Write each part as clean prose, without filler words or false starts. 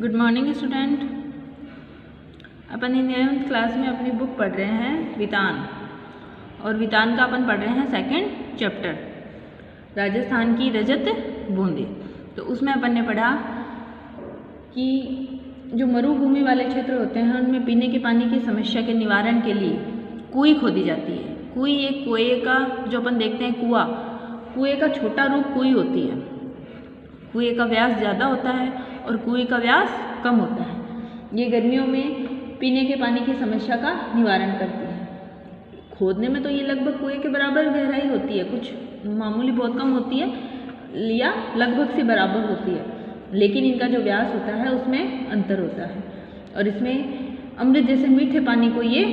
Good morning student. अपन इन 11th class में अपनी बुक पढ़ रहे हैं वितान, और वितान का अपन पढ़ रहे हैं सेकंड चैप्टर राजस्थान की रजत बूंदे। तो उसमें अपन ने पढ़ा कि जो मरुभूमि वाले क्षेत्र होते हैं उनमें पीने के पानी की समस्या के निवारण के लिए कुएं खोदी जाती है। कुएं एक कुएं का जो अपन देखते हैं कुएं का छोटा रूप कुएं होती है। कुएं का व्यास ज़्यादा होता है और कुएं का व्यास कम होता है। ये गर्मियों में पीने के पानी की समस्या का निवारण करती है। खोदने में तो ये लगभग कुएं के बराबर गहराई होती है, कुछ मामूली बहुत कम होती है या लगभग से बराबर होती है, लेकिन इनका जो व्यास होता है उसमें अंतर होता है। और इसमें अमृत जैसे मीठे पानी को ये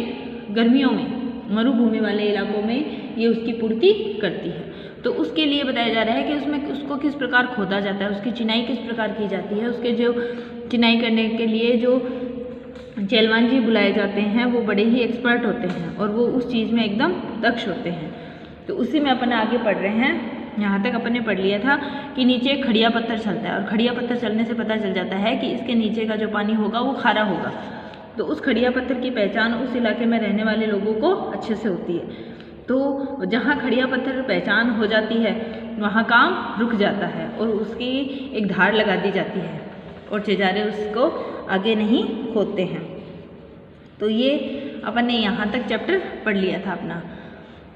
गर्मियों में मरुभूमि वाले इलाकों में ये उसकी पूर्ति करती है। तो उसके लिए बताया जा रहा है कि उसमें उसको किस प्रकार खोदा जाता है, उसकी चिनाई किस प्रकार की जाती है। उसके जो चिनाई करने के लिए जो चेलवान जी बुलाए जाते हैं वो बड़े ही एक्सपर्ट होते हैं और वो उस चीज़ में एकदम दक्ष होते हैं। तो उसी में अपन आगे पढ़ रहे हैं। यहाँ तक अपन ने पढ़ लिया था कि नीचे खड़िया पत्थर चलता है, और खड़िया पत्थर चलने से पता चल जाता है कि इसके नीचे का जो पानी होगा वो खारा होगा। तो उस खड़िया पत्थर की पहचान उस इलाके में रहने वाले लोगों को अच्छे से होती है। तो जहाँ खड़िया पत्थर पहचान हो जाती है वहाँ काम रुक जाता है और उसकी एक धार लगा दी जाती है और चिजारे उसको आगे नहीं खोदते हैं। तो ये अपन ने यहाँ तक चैप्टर पढ़ लिया था अपना।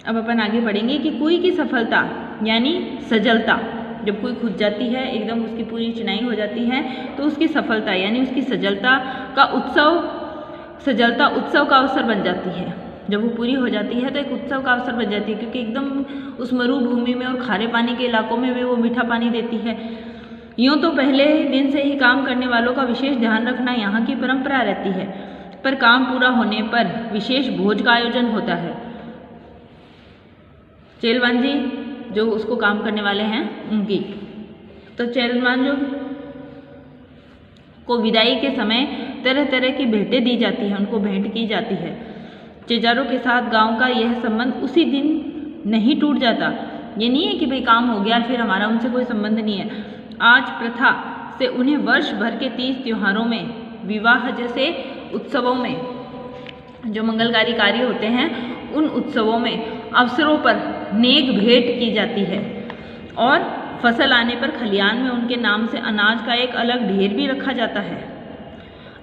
अब अपन आगे पढ़ेंगे कि कुएं की सफलता यानी सजलता। जब कुएं खुद जाती है, एकदम उसकी पूरी चिनाई हो जाती है, तो उसकी सफलता यानी उसकी सजलता का उत्सव का अवसर बन जाती है। जब वो पूरी हो जाती है तो एक उत्सव का अवसर बन जाती है, क्योंकि एकदम उस मरुभूमि में और खारे पानी के इलाकों में भी वो मीठा पानी देती है। यूँ तो पहले दिन से ही काम करने वालों का विशेष ध्यान रखना यहाँ की परंपरा रहती है, पर काम पूरा होने पर विशेष भोज का आयोजन होता है। चेलवान जी जो उसको काम करने वाले हैं उनकी, तो चेलवान जो को विदाई के समय तरह तरह की भेंटें दी जाती हैं, उनको भेंट की जाती है। चिजारों के साथ गांव का यह संबंध उसी दिन नहीं टूट जाता। ये नहीं है कि भाई काम हो गया फिर हमारा उनसे कोई संबंध नहीं है। आज प्रथा से उन्हें वर्ष भर के 30 त्योहारों में, विवाह जैसे उत्सवों में, जो मंगलकारी कार्य होते हैं उन उत्सवों में, अवसरों पर नेक भेंट की जाती है। और फसल आने पर खलियान में उनके नाम से अनाज का एक अलग ढेर भी रखा जाता है।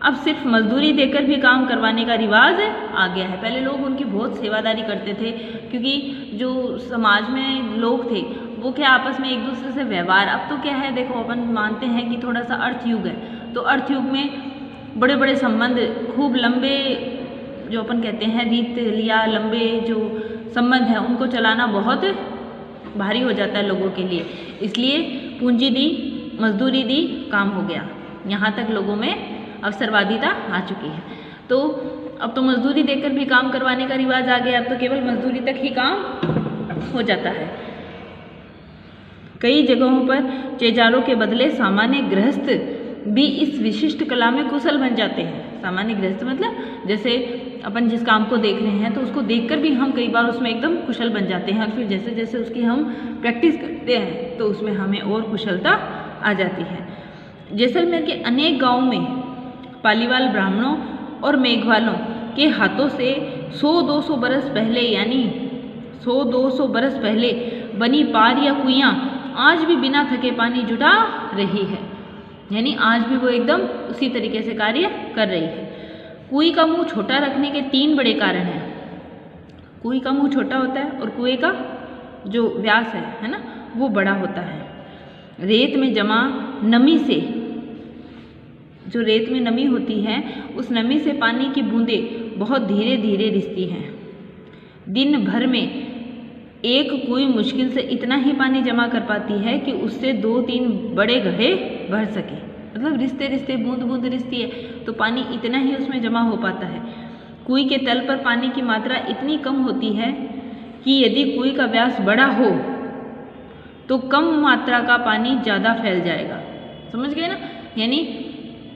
अब सिर्फ मजदूरी देकर भी काम करवाने का रिवाज आ गया है। पहले लोग उनकी बहुत सेवादारी करते थे, क्योंकि जो समाज में लोग थे वो क्या आपस में एक दूसरे से व्यवहार। अब तो क्या है, देखो अपन मानते हैं कि थोड़ा सा अर्थ युग है, तो अर्थ युग में बड़े बड़े संबंध, खूब लंबे जो अपन कहते हैं रीत लिया, लंबे जो संबंध हैं उनको चलाना बहुत भारी हो जाता है लोगों के लिए। इसलिए पूंजी दी, मजदूरी दी, काम हो गया। यहाँ तक लोगों में अवसरवादिता आ चुकी है। तो अब तो मजदूरी देकर भी काम करवाने का रिवाज आ गया। अब तो केवल मजदूरी तक ही काम हो जाता है। कई जगहों पर चेजारों के बदले सामान्य गृहस्थ भी इस विशिष्ट कला में कुशल बन जाते हैं। सामान्य गृहस्थ मतलब जैसे अपन जिस काम को देख रहे हैं तो उसको देखकर भी हम कई बार उसमें एकदम कुशल बन जाते हैं, और फिर जैसे जैसे उसकी हम प्रैक्टिस करते हैं तो उसमें हमें और कुशलता आ जाती है। जैसलमेर के अनेक गाँव में पालीवाल ब्राह्मणों और मेघवालों के हाथों से 100-200 बरस पहले, यानी 100-200 बरस पहले बनी पार या कुइयाँ आज भी बिना थके पानी जुटा रही है। यानी आज भी वो एकदम उसी तरीके से कार्य कर रही है। कुएं का मुंह छोटा रखने के 3 बड़े कारण हैं। कुएं का मुंह छोटा होता है और कुएं का जो व्यास है ना, वो बड़ा होता है। रेत में जमा नमी से, जो रेत में नमी होती है उस नमी से पानी की बूंदें बहुत धीरे धीरे रिसती हैं। दिन भर में एक कुएं मुश्किल से इतना ही पानी जमा कर पाती है कि उससे 2-3 बड़े घड़े भर सके। मतलब रिश्ते रिश्ते बूंद बूंद रिसती है तो पानी इतना ही उसमें जमा हो पाता है। कुएं के तल पर पानी की मात्रा इतनी कम होती है कि यदि कुएं का व्यास बड़ा हो तो कम मात्रा का पानी ज़्यादा फैल जाएगा। समझ गए ना, यानी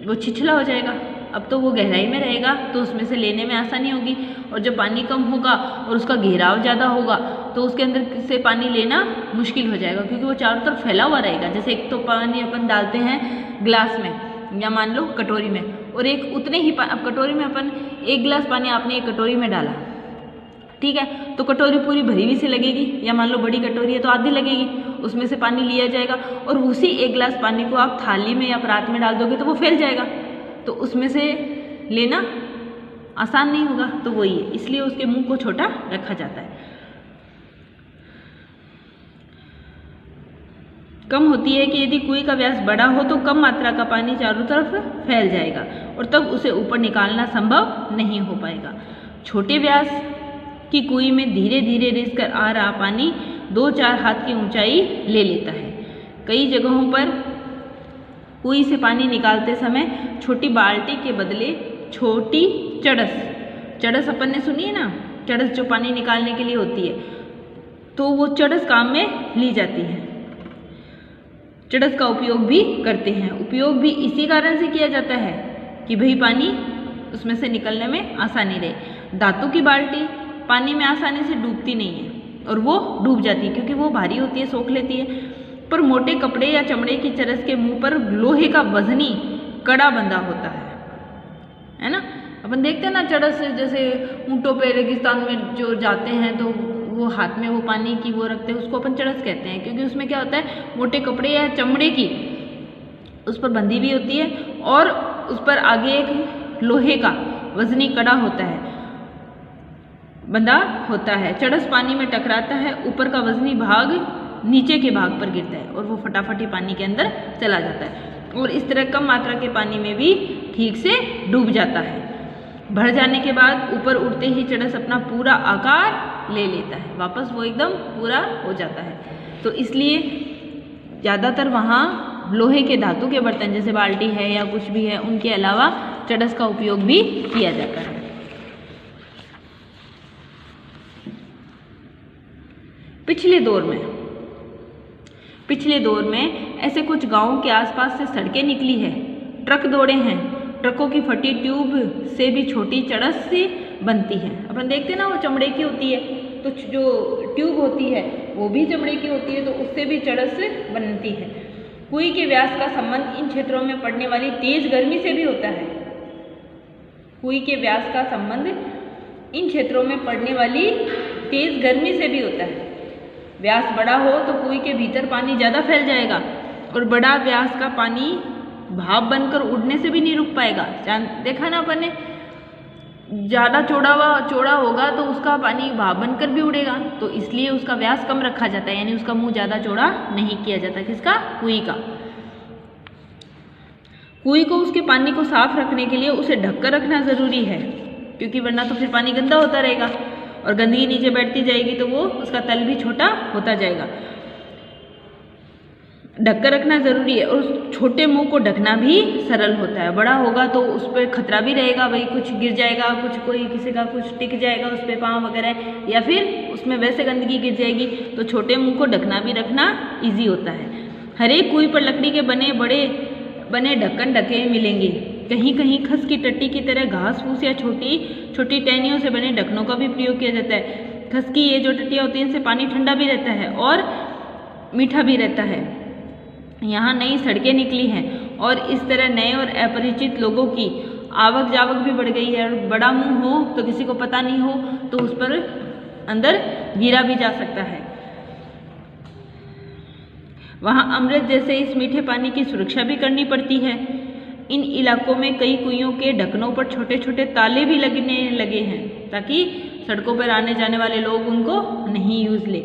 वो छिछला हो जाएगा। अब तो वो गहराई में रहेगा तो उसमें से लेने में आसानी होगी, और जब पानी कम होगा और उसका घेराव ज़्यादा होगा तो उसके अंदर से पानी लेना मुश्किल हो जाएगा, क्योंकि वो चारों तरफ फैला हुआ रहेगा। जैसे एक तो पानी अपन डालते हैं ग्लास में, या मान लो कटोरी में, और एक उतने ही अब कटोरी में अपन 1 गिलास पानी आपने एक कटोरी में डाला, ठीक है, तो कटोरी पूरी भरी हुई सी लगेगी, या मान लो बड़ी कटोरी है तो आधी लगेगी, उसमें से पानी लिया जाएगा और उसी 1 गिलास पानी को आप थाली में या परात में डाल दोगे तो वो फैल जाएगा, तो उसमें से लेना आसान नहीं होगा। तो वही है, इसलिए उसके मुंह को छोटा रखा जाता है। कम होती है कि यदि कुएं का व्यास बड़ा हो तो कम मात्रा का पानी चारों तरफ फैल जाएगा और तब उसे ऊपर निकालना संभव नहीं हो पाएगा। छोटे व्यास की कुएं में धीरे धीरे रिस कर आ रहा पानी 2-4 हाथ की ऊंचाई ले लेता है। कई जगहों पर कुएं से पानी निकालते समय छोटी बाल्टी के बदले छोटी चड़स अपन ने सुनी है ना, चड़स जो पानी निकालने के लिए होती है, तो वो चड़स काम में ली जाती है। चड़स का उपयोग भी करते हैं। उपयोग भी इसी कारण से किया जाता है कि भाई पानी उसमें से निकलने में आसानी रहे। धातु की बाल्टी पानी में आसानी से डूबती नहीं है और वो डूब जाती है क्योंकि वो भारी होती है, सोख लेती है। पर मोटे कपड़े या चमड़े की चरस के मुंह पर लोहे का वजनी कड़ा बंधा होता है ना। अपन देखते हैं ना चरस, जैसे ऊँटों पे रेगिस्तान में जो जाते हैं तो वो हाथ में वो पानी की वो रखते हैं, उसको अपन चरस कहते हैं, क्योंकि उसमें क्या होता है, मोटे कपड़े या चमड़े की उस पर बंधी भी होती है और उस पर आगे एक लोहे का वजनी कड़ा होता है, बंधा होता है। चरस पानी में टकराता है, ऊपर का वजनी भाग नीचे के भाग पर गिरता है और वो फटाफट ही पानी के अंदर चला जाता है और इस तरह कम मात्रा के पानी में भी ठीक से डूब जाता है। भर जाने के बाद ऊपर उड़ते ही चरस अपना पूरा आकार ले लेता है, वापस वो एकदम पूरा हो जाता है। तो इसलिए ज़्यादातर वहाँ लोहे के धातु के बर्तन जैसे बाल्टी है या कुछ भी है, उनके अलावा चरस का उपयोग भी किया जाता है। पिछले दौर में ऐसे कुछ गांवों के आसपास से सड़कें निकली है, ट्रक दौड़े हैं, ट्रकों की फटी ट्यूब से भी छोटी चरस से बनती है। अपन देखते हैं ना, वो चमड़े की होती है, तो जो ट्यूब होती है वो भी चमड़े की होती है, तो उससे भी चरस बनती है। कुएं के व्यास का संबंध इन क्षेत्रों में पड़ने वाली तेज गर्मी से भी होता है। कुएं के व्यास का संबंध इन क्षेत्रों में पड़ने वाली तेज गर्मी से भी होता है। व्यास बड़ा हो तो कुएं के भीतर पानी ज़्यादा फैल जाएगा और बड़ा व्यास का पानी भाप बनकर उड़ने से भी नहीं रुक पाएगा। देखा ना अपन ने, ज़्यादा चौड़ा होगा तो उसका पानी भाप बनकर भी उड़ेगा, तो इसलिए उसका व्यास कम रखा जाता है, यानी उसका मुंह ज़्यादा चौड़ा नहीं किया जाता। किसका? कुएं का। कुएं को उसके पानी को साफ रखने के लिए उसे ढककर रखना ज़रूरी है, क्योंकि वरना तो फिर पानी गंदा होता रहेगा और गंदगी नीचे बैठती जाएगी तो वो उसका तल भी छोटा होता जाएगा। ढककर रखना ज़रूरी है और उस छोटे मुंह को ढकना भी सरल होता है। बड़ा होगा तो उस पर खतरा भी रहेगा, भाई कुछ गिर जाएगा, कुछ कोई किसी का कुछ टिक जाएगा उस पर पाँव वगैरह, या फिर उसमें वैसे गंदगी गिर जाएगी, तो छोटे मुंह को ढकना भी रखना ईजी होता है। हर एक कुएं पर लकड़ी के बने ढक्कन ढके मिलेंगे। कहीं कहीं खस की टट्टी की तरह घास फूस या छोटी छोटी टहनियों से बने ढक्कनों का भी प्रयोग किया जाता है। खस की ये जो टट्टियाँ होती हैं, इनसे पानी ठंडा भी रहता है और मीठा भी रहता है। यहाँ नई सड़कें निकली हैं और इस तरह नए और अपरिचित लोगों की आवक जावक भी बढ़ गई है। और बड़ा मुंह हो तो किसी को पता नहीं हो तो उस पर अंदर गिरा भी जा सकता है। वहाँ अमृत जैसे इस मीठे पानी की सुरक्षा भी करनी पड़ती है। इन इलाकों में कई कुइयों के ढक्कनों पर छोटे छोटे ताले भी लगने लगे हैं, ताकि सड़कों पर आने जाने वाले लोग उनको नहीं यूज ले।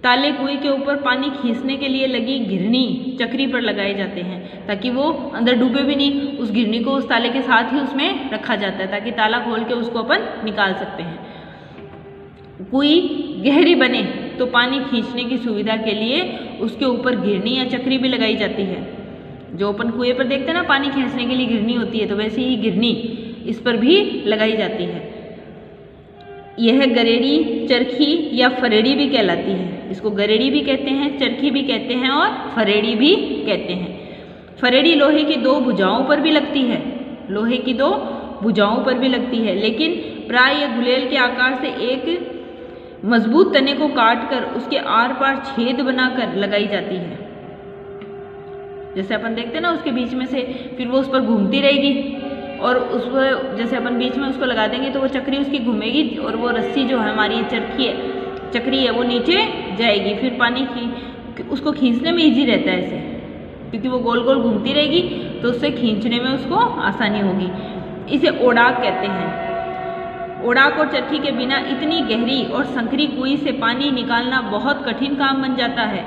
ताले कुएं के ऊपर पानी खींचने के लिए लगी घिरनी चक्री पर लगाए जाते हैं, ताकि वो अंदर डूबे भी नहीं। उस घिरनी को उस ताले के साथ ही उसमें रखा जाता है, ताकि ताला खोल के उसको अपन निकाल सकते हैं। कुएं गहरी बने तो पानी खींचने की सुविधा के लिए उसके ऊपर घिरनी या चक्री भी लगाई जाती है। जो अपन कुएं पर देखते हैं ना, पानी खींचने के लिए घिरनी होती है, तो वैसे ही घिरनी इस पर भी लगाई जाती है। यह गरेड़ी, चरखी या फरेड़ी भी कहलाती है। इसको गरेड़ी भी कहते हैं, चरखी भी कहते हैं और फरेड़ी भी कहते हैं। फरेड़ी लोहे की 2 भुजाओं पर भी लगती है, लोहे की 2 भुजाओं पर भी लगती है, लेकिन प्राय यह गुलेल के आकार से एक मजबूत तने को काटकर उसके आर पार छेद बनाकर लगाई जाती है। जैसे अपन देखते हैं ना, उसके बीच में से फिर वो उस पर घूमती रहेगी और उस पर जैसे अपन बीच में उसको लगा देंगे तो वो चक्री उसकी घूमेगी और वो रस्सी जो है हमारी चक्री है वो नीचे जाएगी। फिर पानी की उसको खींचने में ईजी रहता है ऐसे, क्योंकि वो गोल गोल घूमती रहेगी तो उससे खींचने में उसको आसानी होगी। इसे ओडाक कहते हैं। ओडाक और चरखी के बिना इतनी गहरी और संकरी कुएं से पानी निकालना बहुत कठिन काम बन जाता है।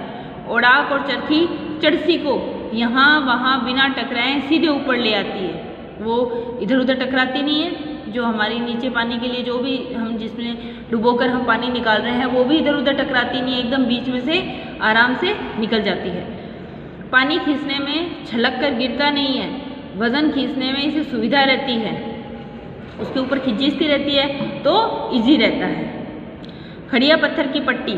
ओडाक और चरखी चड़सी को यहाँ वहाँ बिना टकराए सीधे ऊपर ले आती है। वो इधर उधर टकराती नहीं है। जो हमारी नीचे पानी के लिए जो भी हम जिसमें डुबोकर हम पानी निकाल रहे हैं वो भी इधर उधर टकराती नहीं है, एकदम बीच में से आराम से निकल जाती है। पानी खींचने में छलक कर गिरता नहीं है, वजन खींचने में इसे सुविधा रहती है, उसके ऊपर खींचती रहती है तो इजी रहता है। खड़िया पत्थर की पट्टी,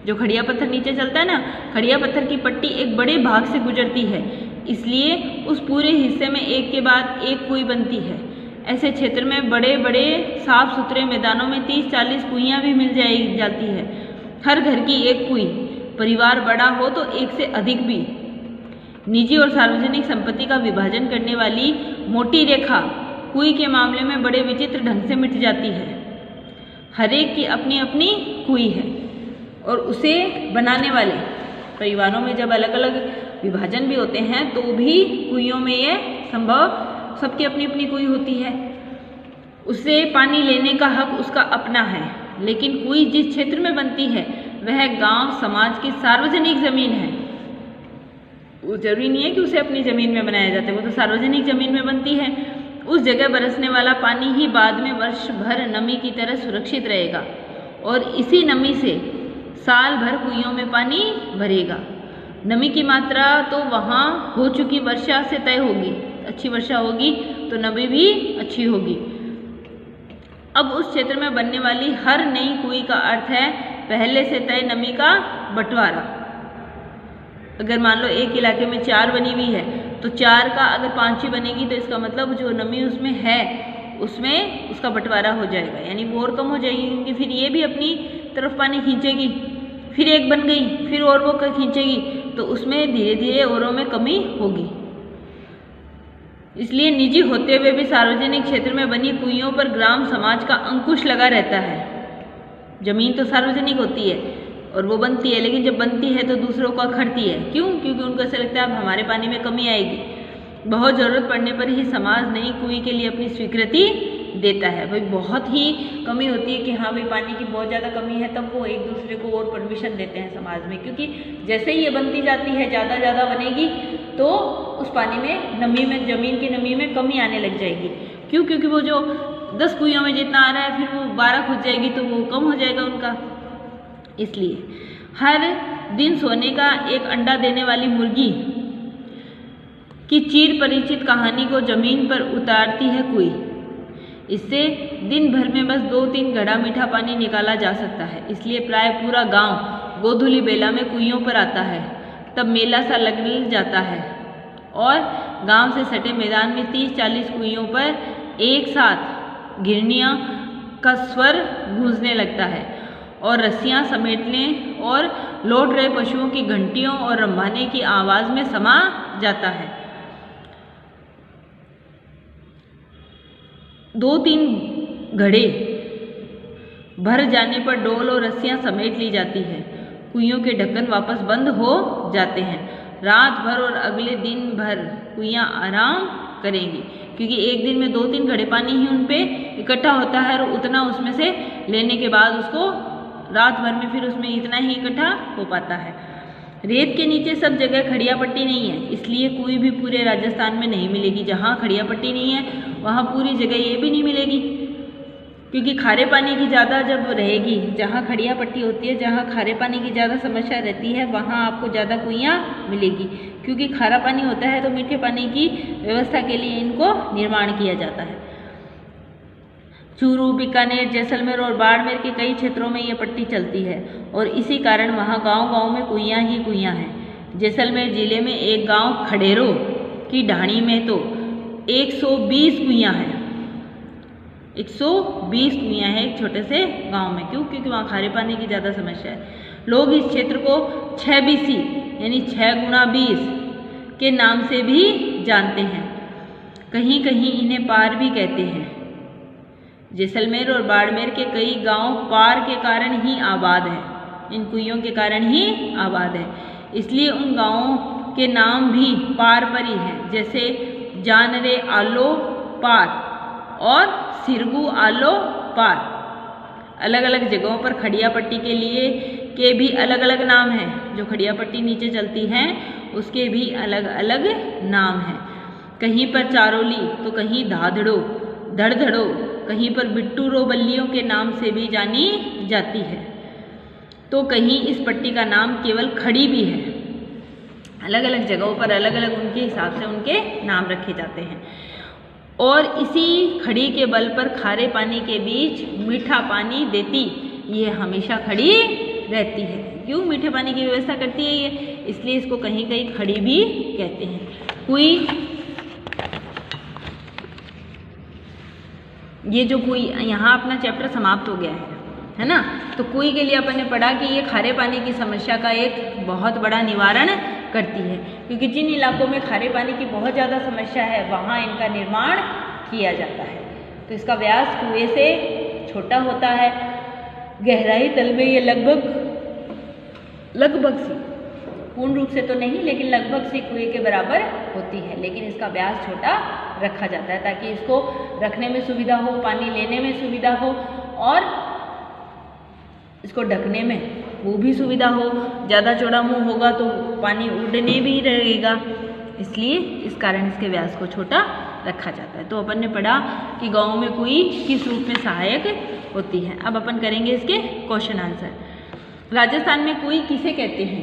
जो खड़िया पत्थर नीचे चलता है ना, खड़िया पत्थर की पट्टी एक बड़े भाग से गुजरती है, इसलिए उस पूरे हिस्से में एक के बाद एक कुएं बनती है। ऐसे क्षेत्र में बड़े बड़े साफ सुथरे मैदानों में 30-40 कुइयाँ भी मिल जाती है। हर घर की एक कुई, परिवार बड़ा हो तो एक से अधिक भी। निजी और सार्वजनिक संपत्ति का विभाजन करने वाली मोटी रेखा कुई के मामले में बड़े विचित्र ढंग से मिट जाती है। हर एक की अपनी अपनी कुई है और उसे बनाने वाले परिवारों में जब अलग अलग विभाजन भी होते हैं तो भी कुइयों में ये संभव, सबकी अपनी अपनी कुई होती है। उससे पानी लेने का हक उसका अपना है, लेकिन कुई जिस क्षेत्र में बनती है वह गांव समाज की सार्वजनिक जमीन है। वो जरूरी नहीं है कि उसे अपनी जमीन में बनाया जाता है, वो तो सार्वजनिक जमीन में बनती है। उस जगह बरसने वाला पानी ही बाद में वर्ष भर नमी की तरह सुरक्षित रहेगा और इसी नमी से साल भर कुइयों में पानी भरेगा। नमी की मात्रा तो वहाँ हो चुकी वर्षा से तय होगी, अच्छी वर्षा होगी तो नमी भी अच्छी होगी। अब उस क्षेत्र में बनने वाली हर नई कुई का अर्थ है पहले से तय नमी का बंटवारा। अगर मान लो एक इलाके में 4 बनी हुई है तो 4 का अगर 5 ही बनेगी तो इसका मतलब जो नमी उसमें है उसमें उसका बंटवारा हो जाएगा, यानी वो और कम हो जाएगी, क्योंकि फिर ये भी अपनी तरफ पानी खींचेगी। फिर एक बन गई, फिर और वो खींचेगी तो उसमें धीरे धीरे औरों में कमी होगी। इसलिए निजी होते हुए भी सार्वजनिक क्षेत्र में बनी कुइयों पर ग्राम समाज का अंकुश लगा रहता है। जमीन तो सार्वजनिक होती है और वो बनती है, लेकिन जब बनती है तो दूसरों को अखड़ती है। क्यों? क्योंकि उनको ऐसा लगता है अब हमारे पानी में कमी आएगी। बहुत ज़रूरत पड़ने पर ही समाज नई कुई के लिए अपनी स्वीकृति देता है। भाई बहुत ही कमी होती है कि हाँ भाई पानी की बहुत ज़्यादा कमी है, तब वो एक दूसरे को और परमिशन देते हैं समाज में, क्योंकि जैसे ही ये बनती जाती है ज़्यादा बनेगी तो उस पानी में नमी में, जमीन की नमी में कमी आने लग जाएगी। क्यों? क्योंकि वो जो 10 कुइयों में जितना आ रहा है फिर वो 12 खुद जाएगी तो वो कम हो जाएगा उनका। इसलिए हर दिन सोने का एक अंडा देने वाली मुर्गी की चिर परिचित कहानी को जमीन पर उतारती है कुई। इससे दिन भर में बस 2-3 घड़ा मीठा पानी निकाला जा सकता है। इसलिए प्राय पूरा गांव गोधूली बेला में कुइयों पर आता है। तब मेला सा लग जाता है और गांव से सटे मैदान में 30-40 कुइयों पर एक साथ घिरनियाँ का स्वर गूंजने लगता है और रस्सियाँ समेटने और लौट रहे पशुओं की घंटियों और रंभाने की आवाज़ में समा जाता है। 2-3 घड़े भर जाने पर डोल और रस्सियाँ समेट ली जाती है। कुइयों के ढक्कन वापस बंद हो जाते हैं। रात भर और अगले दिन भर कुइयाँ आराम करेंगी, क्योंकि एक दिन में 2-3 घड़े पानी ही उन पे इकट्ठा होता है और उतना उसमें से लेने के बाद उसको रात भर में फिर उसमें इतना ही इकट्ठा हो पाता है। रेत के नीचे सब जगह खड़िया पट्टी नहीं है, इसलिए कुई भी पूरे राजस्थान में नहीं मिलेगी। जहाँ खड़िया पट्टी नहीं है वहाँ पूरी जगह ये भी नहीं मिलेगी, क्योंकि खारे पानी की ज़्यादा जब रहेगी, जहाँ खड़िया पट्टी होती है, जहाँ खारे पानी की ज़्यादा समस्या रहती है वहाँ आपको ज़्यादा कुइयाँ मिलेगी, क्योंकि खारा पानी होता है तो मीठे पानी की व्यवस्था के लिए इनको निर्माण किया जाता है। चूरू, बीकानेर, जैसलमेर और बाड़मेर के कई क्षेत्रों में ये पट्टी चलती है और इसी कारण वहाँ गांव-गांव में कुइयाँ ही कुइयाँ हैं। जैसलमेर जिले में एक गांव खडेरो की ढाणी में तो 120 कुइयाँ हैं। 120 कुइयाँ हैं एक छोटे से गांव में। क्यों? क्योंकि वहाँ खारे पानी की ज़्यादा समस्या है। लोग इस क्षेत्र को 6 BC यानी 6 × 20 के नाम से भी जानते हैं। कहीं कहीं इन्हें पार भी कहते हैं। जैसलमेर और बाड़मेर के कई गांव पार के कारण ही आबाद हैं, इन कुइयों के कारण ही आबाद है, इसलिए उन गांवों के नाम भी पार पर ही हैं। जैसे जानरे आलो पार और सिरगू आलो पार। अलग अलग जगहों पर खड़िया पट्टी के लिए के भी अलग अलग नाम हैं। जो खड़िया पट्टी नीचे चलती हैं उसके भी अलग अलग नाम हैं। कहीं पर चारोली तो कहीं धाधड़ो धड़धड़ो, कहीं पर बिट्टू रो बल्लियों के नाम से भी जानी जाती है, तो कहीं इस पट्टी का नाम केवल खड़ी भी है। अलग अलग जगहों पर अलग अलग उनके हिसाब से उनके नाम रखे जाते हैं। और इसी खड़ी के बल पर खारे पानी के बीच मीठा पानी देती, ये हमेशा खड़ी रहती है। क्यों मीठे पानी की व्यवस्था करती है ये, इसलिए इसको कहीं कहीं खड़ी भी कहते हैं। कुई, ये जो कुई, यहाँ अपना चैप्टर समाप्त हो गया है ना। तो कुई के लिए अपन ने पढ़ा कि ये खारे पानी की समस्या का एक बहुत बड़ा निवारण करती है, क्योंकि जिन इलाकों में खारे पानी की बहुत ज़्यादा समस्या है वहाँ इनका निर्माण किया जाता है। तो इसका व्यास कुएं से छोटा होता है, गहराई तल में ये लगभग सी, पूर्ण रूप से तो नहीं लेकिन लगभग सी कुएं के बराबर होती है, लेकिन इसका व्यास छोटा रखा जाता है ताकि इसको रखने में सुविधा हो, पानी लेने में सुविधा हो और इसको ढकने में वो भी सुविधा हो। ज़्यादा चौड़ा मुंह होगा तो पानी उड़ने भी रहेगा, इसलिए इस कारण इसके व्यास को छोटा रखा जाता है। तो अपन ने पढ़ा कि गाँव में कुई किस रूप में सहायक होती है। अब अपन करेंगे इसके क्वेश्चन आंसर। राजस्थान में कुई किसे कहते हैं?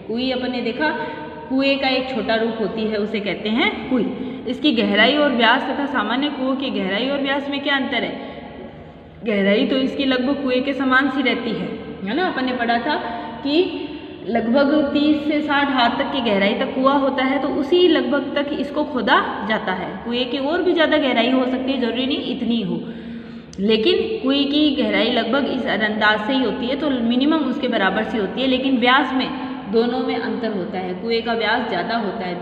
कुई अपन ने देखा कुएं का एक छोटा रूप होती है, उसे कहते हैं कुई। इसकी गहराई और व्यास तथा सामान्य कुओं की गहराई और व्यास में क्या अंतर है? गहराई तो इसकी लगभग कुएं के समान सी रहती है ना। अपन ने पढ़ा था कि लगभग 30 से 60 हाथ तक की गहराई तक कुआं होता है, तो उसी लगभग तक इसको खोदा जाता है। कुएं की और भी ज़्यादा गहराई हो सकती है, जरूरी नहीं इतनी हो, लेकिन कुएं की गहराई लगभग इस अंदाज से ही होती है, तो मिनिमम उसके बराबर सी होती है। लेकिन व्यास में दोनों में अंतर होता है। कुएं का व्यास ज़्यादा होता है,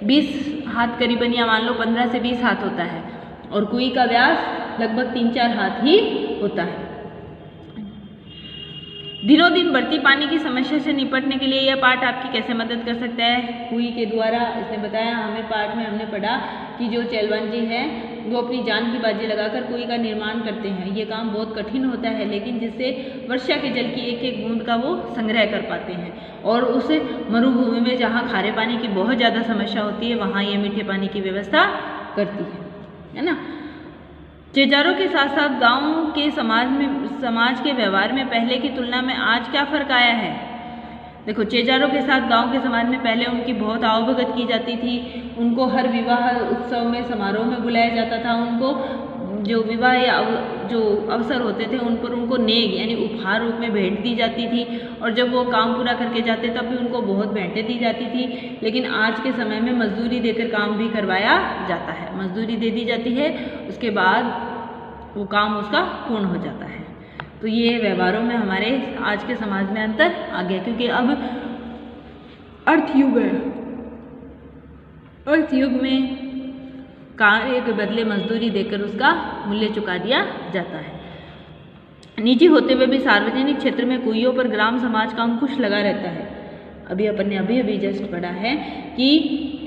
20 हाथ करीबन, या मान लो 15 से 20 हाथ होता है, और कुएं का व्यास लगभग 3-4 हाथ ही होता है। दिनों दिन बढ़ती पानी की समस्या से निपटने के लिए यह पाठ आपकी कैसे मदद कर सकता है? कुई के द्वारा इसने बताया हमें, पाठ में हमने पढ़ा कि जो चेलवन जी हैं वो अपनी जान की बाजी लगाकर कुई का निर्माण करते हैं। ये काम बहुत कठिन होता है, लेकिन जिससे वर्षा के जल की एक एक बूंद का वो संग्रह कर पाते हैं, और उस मरुभूमि में जहाँ खारे पानी की बहुत ज़्यादा समस्या होती है वहाँ ये मीठे पानी की व्यवस्था करती है ना। चेजारों के साथ साथ गांव के समाज के व्यवहार में पहले की तुलना में आज क्या फ़र्क आया है? देखो, चेजारों के साथ गांव के समाज में पहले उनकी बहुत आवभगत की जाती थी। उनको हर विवाह उत्सव में, समारोह में बुलाया जाता था। उनको जो विवाह या जो अवसर होते थे उन पर उनको नेग यानी उपहार रूप में भेंट दी जाती थी, और जब वो काम पूरा करके जाते तब भी उनको बहुत भेंटें दी जाती थी। लेकिन आज के समय में मजदूरी देकर काम भी करवाया जाता है, मजदूरी दे दी जाती है, उसके बाद वो काम उसका पूर्ण हो जाता है। तो ये व्यवहारों में हमारे आज के समाज में अंतर आ गया, क्योंकि अब अर्थ युग है। अर्थ युग में कार्य के बदले मजदूरी देकर उसका मूल्य चुका दिया जाता है। निजी होते हुए भी सार्वजनिक क्षेत्र में कुइयों पर ग्राम समाज का अंकुश लगा रहता है। अभी अपन ने अभी जस्ट पढ़ा है कि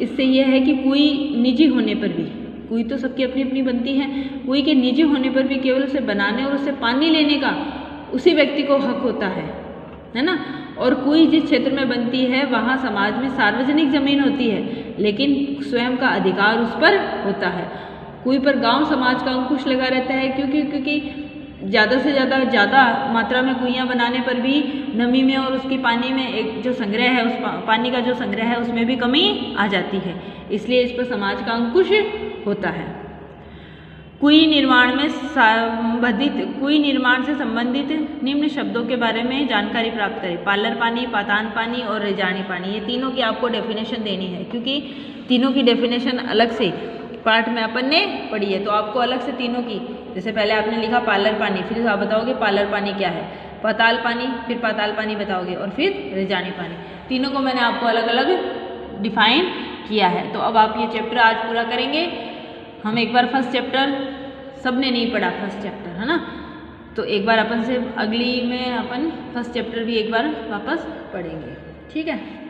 इससे यह है कि कुई निजी होने पर भी, कुई तो सबकी अपनी अपनी बनती है, कुई के निजी होने पर भी केवल उसे बनाने और उससे पानी लेने का उसी व्यक्ति को हक होता है ना। और कुई जिस क्षेत्र में बनती है वहाँ समाज में सार्वजनिक जमीन होती है, लेकिन स्वयं का अधिकार उस पर होता है। कुई पर गांव समाज का अंकुश लगा रहता है, क्योंकि ज़्यादा से ज़्यादा मात्रा में कुइयाँ बनाने पर भी नमी में और उसकी पानी में एक जो संग्रह है, उस पानी का जो संग्रह है उसमें भी कमी आ जाती है, इसलिए इस पर समाज का अंकुश होता है। कुई निर्माण से संबंधित निम्न शब्दों के बारे में जानकारी प्राप्त करें। पालर पानी, पातान पानी और रेजानी पानी, ये तीनों की आपको डेफिनेशन देनी है, क्योंकि तीनों की डेफिनेशन अलग से पाठ में अपन ने पढ़ी है, तो आपको अलग से तीनों की, जैसे पहले आपने लिखा पालर पानी, फिर आप बताओगे पालर पानी क्या है, पाताल पानी, फिर पाताल पानी बताओगे, और फिर रेजानी पानी। तीनों को मैंने आपको अलग अलग डिफाइन किया है। तो अब आप ये चैप्टर आज पूरा करेंगे। हम एक बार फर्स्ट चैप्टर, सबने नहीं पढ़ा फर्स्ट चैप्टर, है ना, तो एक बार अपन से अगली में अपन फर्स्ट चैप्टर भी एक बार वापस पढ़ेंगे, ठीक है।